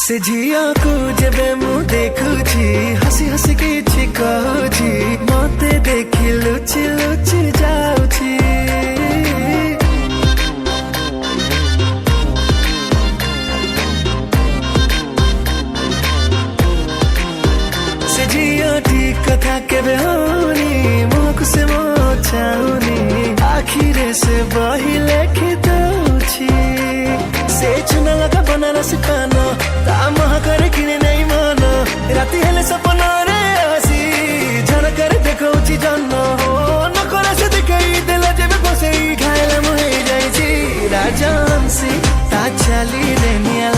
से झिया को जेबे मु देखुची हसी हसी किछि कहूची मते देखि लुचि लुचि जाउची से झिया ठीक कथा केबे होनी मुख से मो चाहुनी आखिरे से बही लेखि दउची से चुना लगा बनारस कानो ता महाकर किने नहीं मानो राती हेले सपना रे आसी झनकर देखौची जन्म हो नकर से देखई देला जेबे बसई घायल मोहे जाईची राजहंसी ता चली रे निया